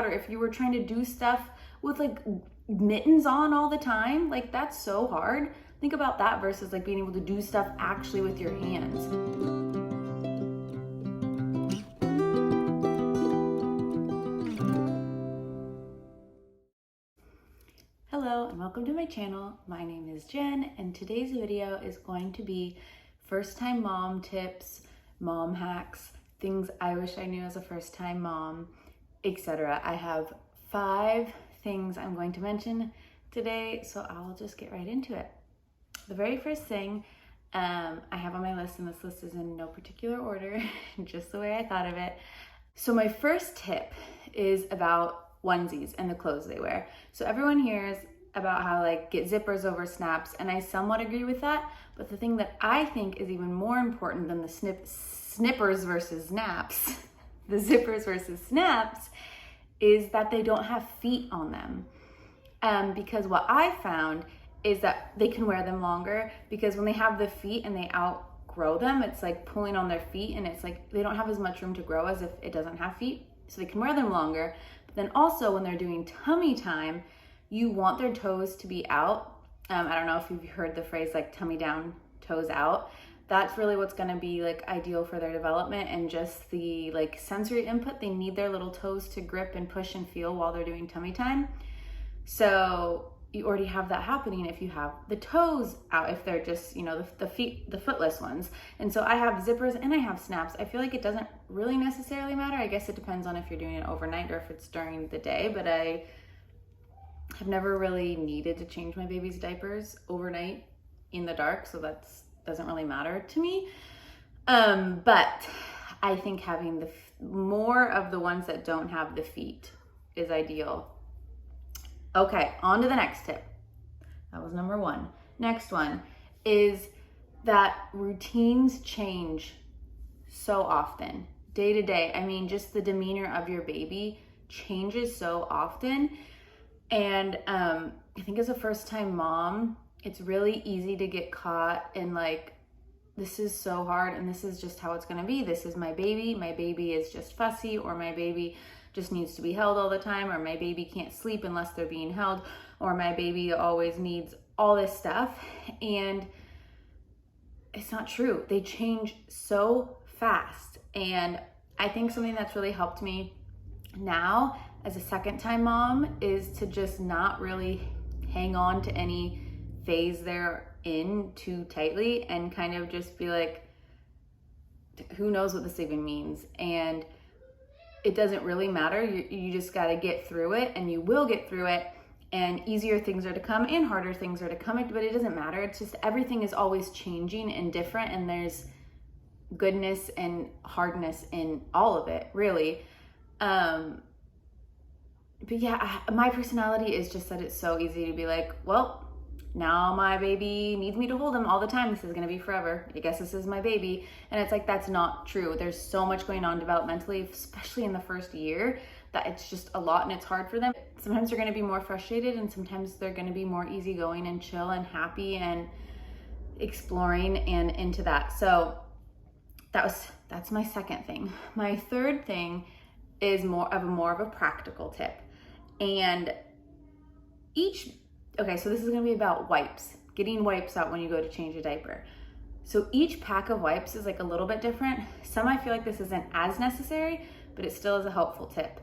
out, or if you were trying to do stuff with like mittens on all the time, like that's so hard. Think about that versus like being able to do stuff actually with your hands. Hello and welcome to my channel. My name is Jen, and today's video is going to be first-time mom tips, mom hacks, things I wish I knew as a first-time mom, etc. I have 5 things I'm going to mention today, so I'll just get right into it. The very first thing I have on my list, and this list is in no particular order, just the way I thought of it. So my first tip is about onesies and the clothes they wear. So everyone hears about how like get zippers over snaps, and I somewhat agree with that, but the thing that I think is even more important than the snippers versus snaps, the zippers versus snaps, is that they don't have feet on them. Because what I found is that they can wear them longer, because when they have the feet and they outgrow them, it's like pulling on their feet, and it's like they don't have as much room to grow as if it doesn't have feet. So they can wear them longer. But then also when they're doing tummy time, you want their toes to be out. I don't know if you've heard the phrase like tummy down, toes out. That's really what's gonna be like ideal for their development and just the like sensory input. They need their little toes to grip and push and feel while they're doing tummy time. So you already have that happening if you have the toes out, if they're just, you know, the feet, the footless ones. And so I have zippers and I have snaps. I feel like it doesn't really necessarily matter. I guess it depends on if you're doing it overnight or if it's during the day, but I have never really needed to change my baby's diapers overnight in the dark, so that doesn't really matter to me. But I think having the more of the ones that don't have the feet is ideal. Okay, on to the next tip. That was number 1. Next one is that routines change so often, day to day. I mean, just the demeanor of your baby changes so often. And I think as a first-time mom, it's really easy to get caught in like, this is so hard and this is just how it's gonna be. This is my baby is just fussy, or my baby just needs to be held all the time, or my baby can't sleep unless they're being held, or my baby always needs all this stuff. And it's not true. They change so fast. And I think something that's really helped me now as a second-time mom is to just not really hang on to any phase they're in too tightly, and kind of just be like, who knows what this even means? And it doesn't really matter. You just got to get through it, and you will get through it, and easier things are to come and harder things are to come, but it doesn't matter. It's just everything is always changing and different, and there's goodness and hardness in all of it, really. But yeah, my personality is just that it's so easy to be like, well, now my baby needs me to hold him all the time. This is gonna be forever. I guess this is my baby. And it's like, that's not true. There's so much going on developmentally, especially in the first year, that it's just a lot and it's hard for them. Sometimes they're gonna be more frustrated, and sometimes they're gonna be more easygoing and chill and happy and exploring and into that. So that's my second thing. My third thing is more of a practical tip. And okay, so this is gonna be about wipes, getting wipes out when you go to change a diaper. So each pack of wipes is like a little bit different. Some I feel like this isn't as necessary, but it still is a helpful tip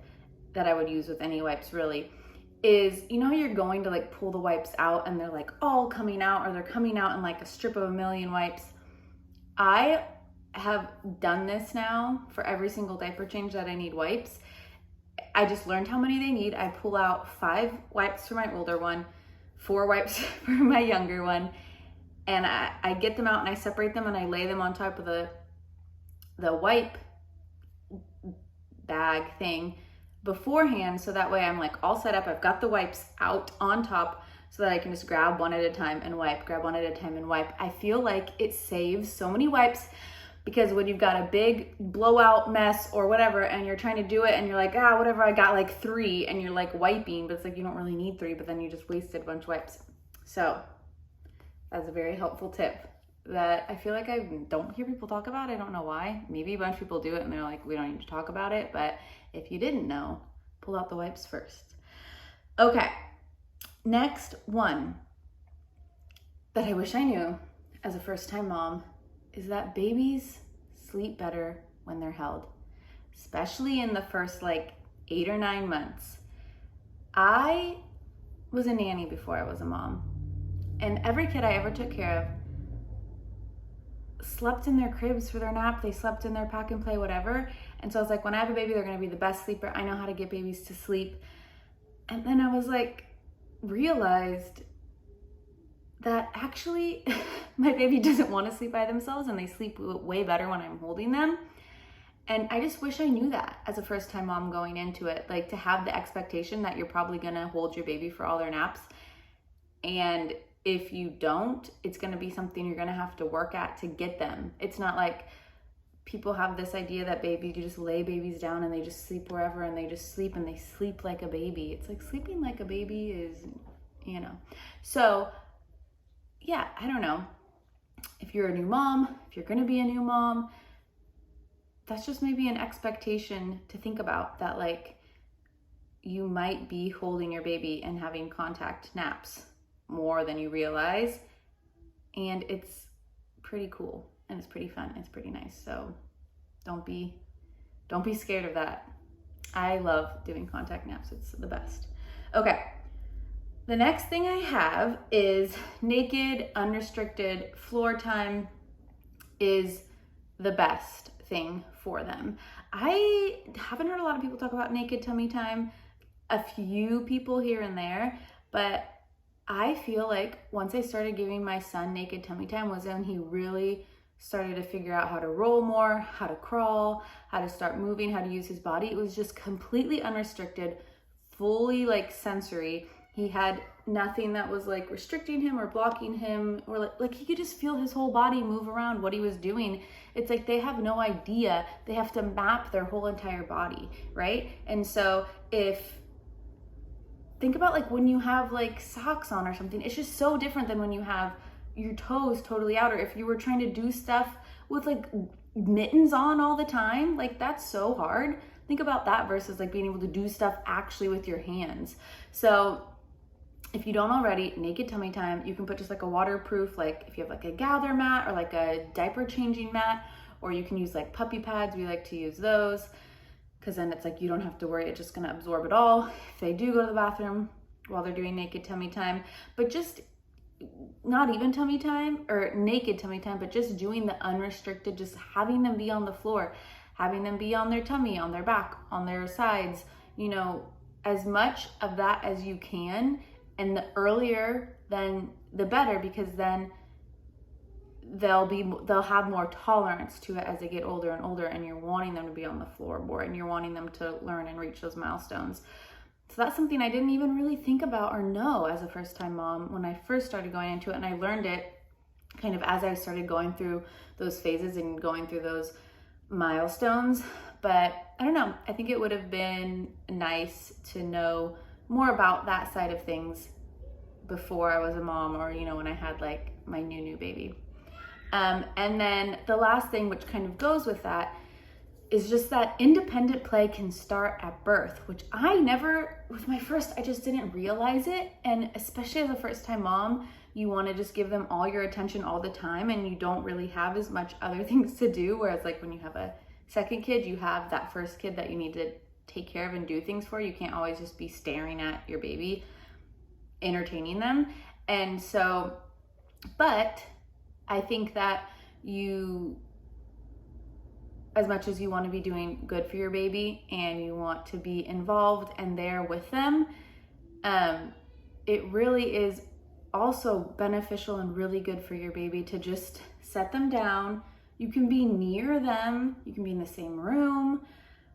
that I would use with any wipes really, is, you know, you're going to like pull the wipes out and they're like all coming out, or they're coming out in like a strip of a million wipes. I have done this now for every single diaper change that I need wipes. I just learned how many they need. I pull out 5 wipes for my older one, 4 wipes for my younger one, and I get them out and I separate them and I lay them on top of the wipe bag thing beforehand, so that way I'm like all set up. I've got the wipes out on top so that I can just grab one at a time and wipe, grab one at a time and wipe. I feel like it saves so many wipes, because when you've got a big blowout mess or whatever and you're trying to do it and you're like, whatever, I got like 3, and you're like wiping, but it's like you don't really need 3, but then you just wasted a bunch of wipes. So that's a very helpful tip that I feel like I don't hear people talk about. I don't know why. Maybe a bunch of people do it and they're like, we don't need to talk about it. But if you didn't know, pull out the wipes first. Okay, next one that I wish I knew as a first-time mom is that babies sleep better when they're held, especially in the first like 8 or 9 months. I was a nanny before I was a mom, and every kid I ever took care of slept in their cribs for their nap. They slept in their pack and play, whatever. And so I was like, when I have a baby, they're gonna be the best sleeper. I know how to get babies to sleep. And then I was like, realized that actually my baby doesn't want to sleep by themselves, and they sleep way better when I'm holding them. And I just wish I knew that as a first-time mom going into it, like to have the expectation that you're probably gonna hold your baby for all their naps. And if you don't, it's gonna be something you're gonna have to work at to get them. It's not like people have this idea that you just lay babies down and they just sleep wherever and they just sleep and they sleep like a baby. It's like sleeping like a baby is, So yeah, I don't know. If you're a new mom, if you're gonna be a new mom, that's just maybe an expectation to think about, that like you might be holding your baby and having contact naps more than you realize. And it's pretty cool and it's pretty fun. It's pretty nice. So don't be scared of that. I love doing contact naps. It's the best. Okay. The next thing I have is naked, unrestricted floor time is the best thing for them. I haven't heard a lot of people talk about naked tummy time, a few people here and there, but I feel like once I started giving my son naked tummy time was when he really started to figure out how to roll more, how to crawl, how to start moving, how to use his body. It was just completely unrestricted, fully like sensory. He had nothing that was like restricting him or blocking him, or like he could just feel his whole body move around what he was doing. It's like they have no idea. They have to map their whole entire body, right? And so think about like when you have like socks on or something, it's just so different than when you have your toes totally out, or if you were trying to do stuff with like mittens on all the time, like that's so hard. Think about that versus like being able to do stuff actually with your hands. So if you don't already, naked tummy time, you can put just like a waterproof, like if you have like a gather mat or like a diaper changing mat, or you can use like puppy pads. We like to use those because then it's like you don't have to worry, it's just gonna absorb it all if they do go to the bathroom while they're doing naked tummy time. But just not even tummy time or naked tummy time, but just doing the unrestricted, just having them be on the floor, having them be on their tummy, on their back, on their sides, as much of that as you can. And the earlier, then the better, because then they'll have more tolerance to it as they get older and older, and you're wanting them to be on the floor more, and you're wanting them to learn and reach those milestones. So that's something I didn't even really think about or know as a first-time mom when I first started going into it, and I learned it kind of as I started going through those phases and going through those milestones. But I don't know, I think it would have been nice to know more about that side of things before I was a mom, or when I had like my new baby. And then the last thing, which kind of goes with that, is just that independent play can start at birth, which with my first, I just didn't realize it. And especially as a first-time mom, you want to just give them all your attention all the time, and you don't really have as much other things to do. Whereas like when you have a second kid, you have that first kid that you need to take care of and do things for. You can't always just be staring at your baby, entertaining them. And so, but I think that as much as you want to be doing good for your baby and you want to be involved and there with them, it really is also beneficial and really good for your baby to just set them down. You can be near them, you can be in the same room,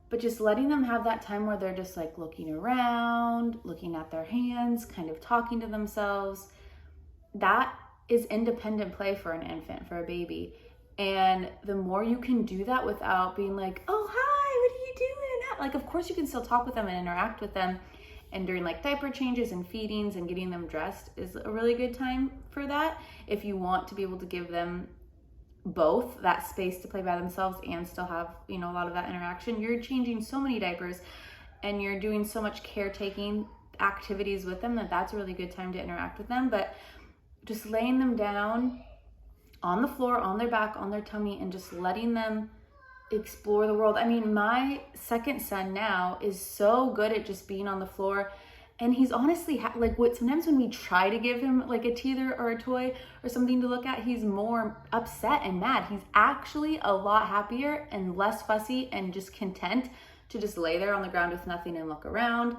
but just letting them have that time where they're just like looking around, looking at their hands, kind of talking to themselves. That is independent play for an infant, for a baby. And the more you can do that without being like, oh, hi, what are you doing? Like, of course you can still talk with them and interact with them. And during like diaper changes and feedings and getting them dressed is a really good time for that. If you want to be able to give them both that space to play by themselves and still have, a lot of that interaction. You're changing so many diapers and you're doing so much caretaking activities with them that's a really good time to interact with them. But just laying them down on the floor, on their back, on their tummy, and just letting them explore the world. I mean, my second son now is so good at just being on the floor, and he's honestly like, what, sometimes when we try to give him like a teether or a toy or something to look at, he's more upset and mad. He's actually a lot happier and less fussy and just content to just lay there on the ground with nothing and look around,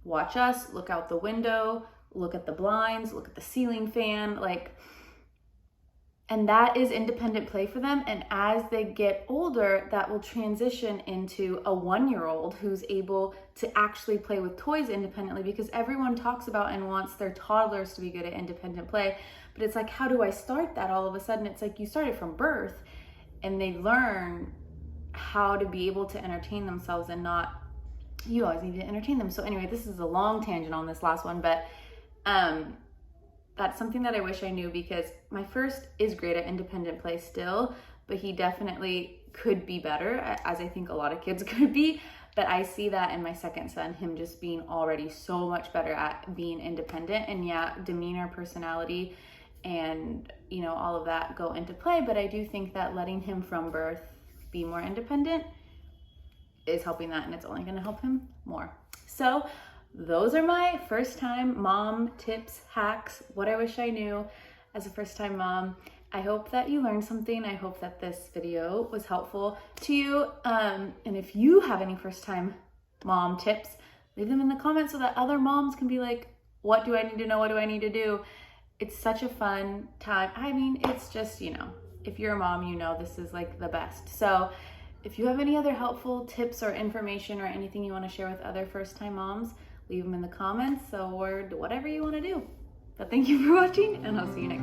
watch us, look out the window, look at the blinds, look at the ceiling fan, like. And that is independent play for them. And as they get older, that will transition into a 1-year-old who's able to actually play with toys independently, because everyone talks about and wants their toddlers to be good at independent play. But it's like, how do I start that all of a sudden? It's like you start it from birth and they learn how to be able to entertain themselves and not, you always need to entertain them. So anyway, this is a long tangent on this last one, but that's something that I wish I knew, because my first is great at independent play still, but he definitely could be better, as I think a lot of kids could be. But I see that in my second son, him just being already so much better at being independent. And yeah, demeanor, personality, and all of that go into play. But I do think that letting him from birth be more independent is helping that, and it's only going to help him more. So those are my first time mom tips, hacks, what I wish I knew as a first time mom. I hope that you learned something. I hope that this video was helpful to you. And if you have any first time mom tips, leave them in the comments so that other moms can be like, what do I need to know? What do I need to do? It's such a fun time. I mean, it's just, if you're a mom, this is like the best. So if you have any other helpful tips or information or anything you want to share with other first time moms, leave them in the comments or whatever you want to do. But thank you for watching, and I'll see you next time.